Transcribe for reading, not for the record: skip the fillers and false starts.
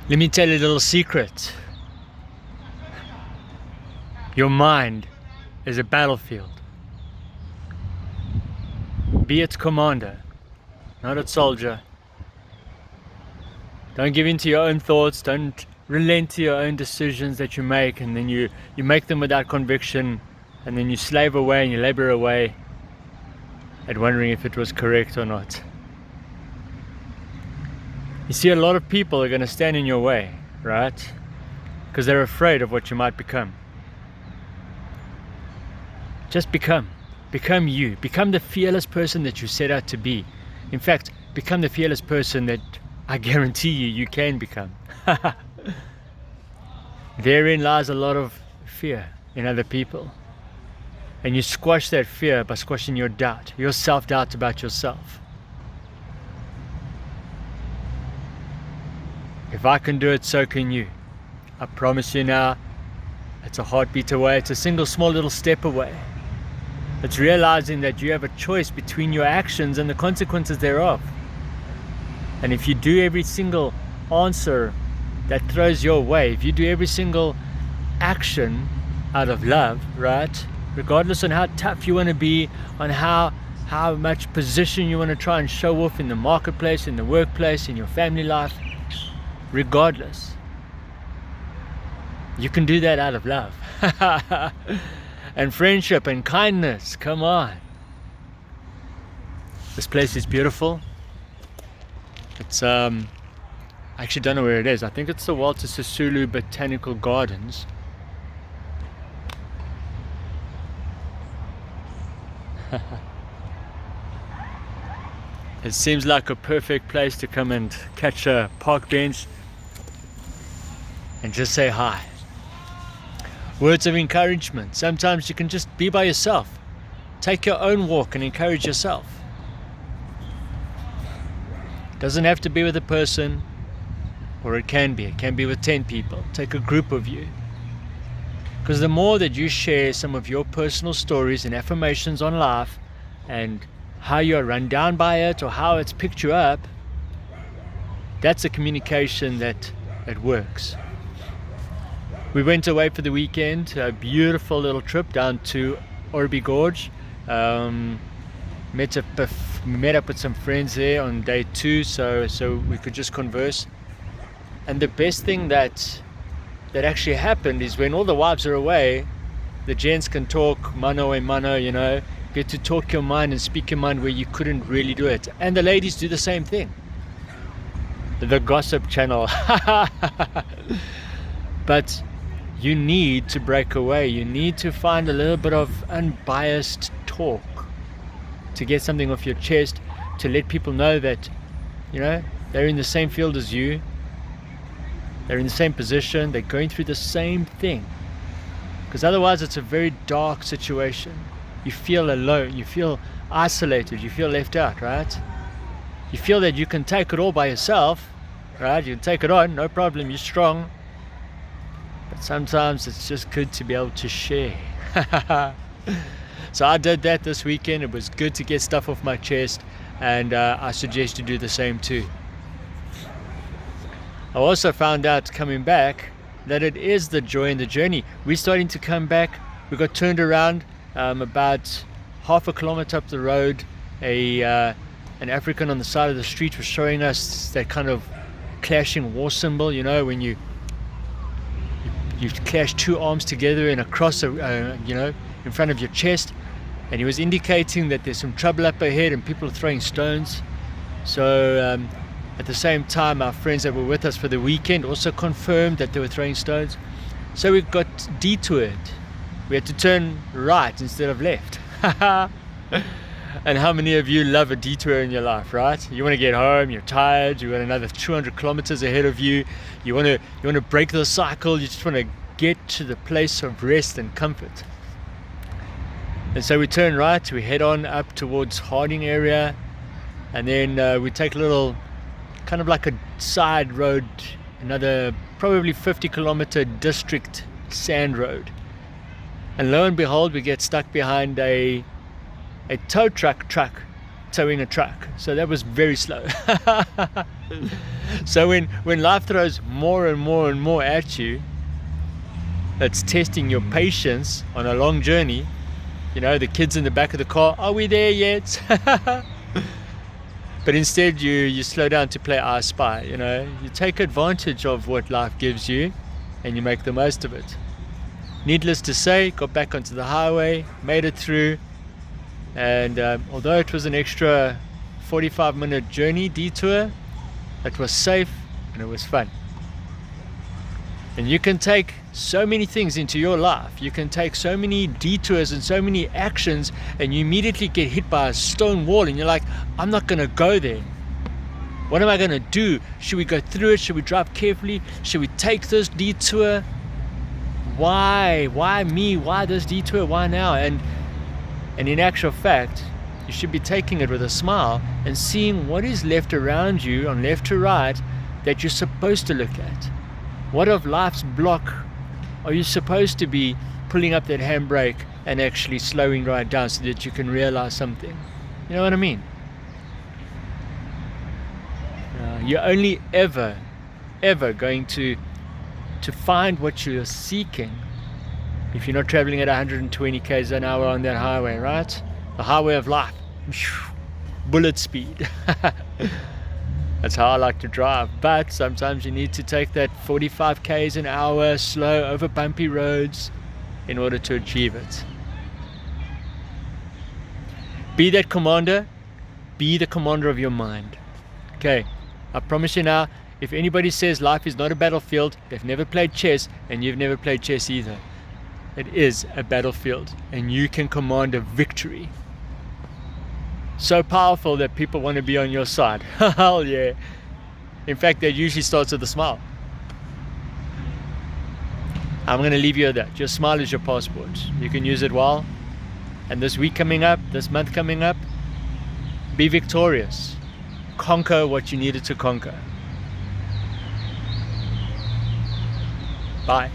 Let me tell you a little secret. Your mind is a battlefield. Be its commander, not its soldier. Don't give in to your own thoughts. Don't relent to your own decisions that you make, and then you make them without conviction, and then you slave away and you labor away at wondering if it was correct or not. You see, a lot of people are going to stand in your way, right? Because they're afraid of what you might become. Just become you. Become the fearless person that you set out to be. In fact, become the fearless person that I guarantee you can become. Therein lies a lot of fear in other people. And you squash that fear by squashing your doubt, your self-doubt about yourself. If I can do it, so can you. I promise you now, it's a heartbeat away. It's a single small little step away. It's realizing that you have a choice between your actions and the consequences thereof. And if you do every single answer that throws your way, if you do every single action out of love, right? Regardless on how tough you want to be, on how much position you want to try and show off in the marketplace, in the workplace, in your family life, regardless, you can do that out of love. And friendship and kindness. Come on. This place is beautiful. It's I actually don't know where it is. I think it's the Walter Sisulu Botanical Gardens. It seems like a perfect place to come and catch a park bench and just say hi. Words of encouragement. Sometimes you can just be by yourself. Take your own walk and encourage yourself. It doesn't have to be with a person, or it can be. It can be with 10 people. Take a group of you. Because the more that you share some of your personal stories and affirmations on life, and how you're run down by it or how it's picked you up, that's a communication that works. We went away for the weekend, a beautiful little trip down to Orby Gorge. Met up with some friends there on day 2, so we could just converse. And the best thing that actually happened is when all the wives are away, the gents can talk mano a mano, you know, get to talk your mind and speak your mind where you couldn't really do it. And the ladies do the same thing. The gossip channel. But you need to break away. You need to find a little bit of unbiased talk to get something off your chest, to let people know that, you know, they're in the same field as you. They're in the same position. They're going through the same thing. Because otherwise it's a very dark situation. You feel alone. You feel isolated. You feel left out, right? You feel that you can take it all by yourself, right? You can take it on, no problem. You're strong. But sometimes it's just good to be able to share. So I did that this weekend. It was good to get stuff off my chest, and I suggest you do the same too. I also found out coming back that it is the joy in the journey. We're starting to come back. We got turned around about half a kilometer up the road. An African on the side of the street was showing us that kind of clashing war symbol, you know, when you clash two arms together and across, you know, in front of your chest. And he was indicating that there's some trouble up ahead and people are throwing stones. So at the same time, our friends that were with us for the weekend also confirmed that they were throwing stones. So we got detoured. We had to turn right instead of left. And how many of you love a detour in your life, right? You want to get home, you're tired, you got another 200 kilometers ahead of you. You want to break the cycle. You just want to get to the place of rest and comfort. And so we turn right, we head on up towards Harding area, and then we take a little, kind of like a side road, another probably 50-kilometer district sand road. And lo and behold, we get stuck behind a tow truck towing a truck. So that was very slow. So when life throws more and more and more at you, it's testing your patience on a long journey. You know, the kids in the back of the car, are we there yet? But instead you slow down to play I Spy. You know, you take advantage of what life gives you and you make the most of it. Needless to say, got back onto the highway, made it through, and although it was an extra 45-minute journey detour, it was safe and it was fun. And you can take so many things into your life. You can take so many detours and so many actions, and you immediately get hit by a stone wall and you're like, I'm not going to go there. What am I going to do? Should we go through it? Should we drive carefully? Should we take this detour? Why? Why me? Why this detour? Why now? And in actual fact, you should be taking it with a smile and seeing what is left around you on left to right that you're supposed to look at. What of life's block are you supposed to be pulling up that handbrake and actually slowing right down so that you can realize something? You know what I mean? You're only ever going to find what you're seeking if you're not traveling at 120 k's an hour on that highway, right? The highway of life. Bullet speed. That's how I like to drive. But sometimes you need to take that 45 k's an hour slow over bumpy roads in order to achieve it. Be that commander. Be the commander of your mind. Okay, I promise you now, if anybody says life is not a battlefield, they've never played chess, and you've never played chess either. It is a battlefield, and you can command a victory. So powerful that people want to be on your side. Hell yeah. In fact, that usually starts with a smile. I'm going to leave you with that. Your smile is your passport. You can use it well. And this week coming up, this month coming up, be victorious. Conquer what you needed to conquer. Bye.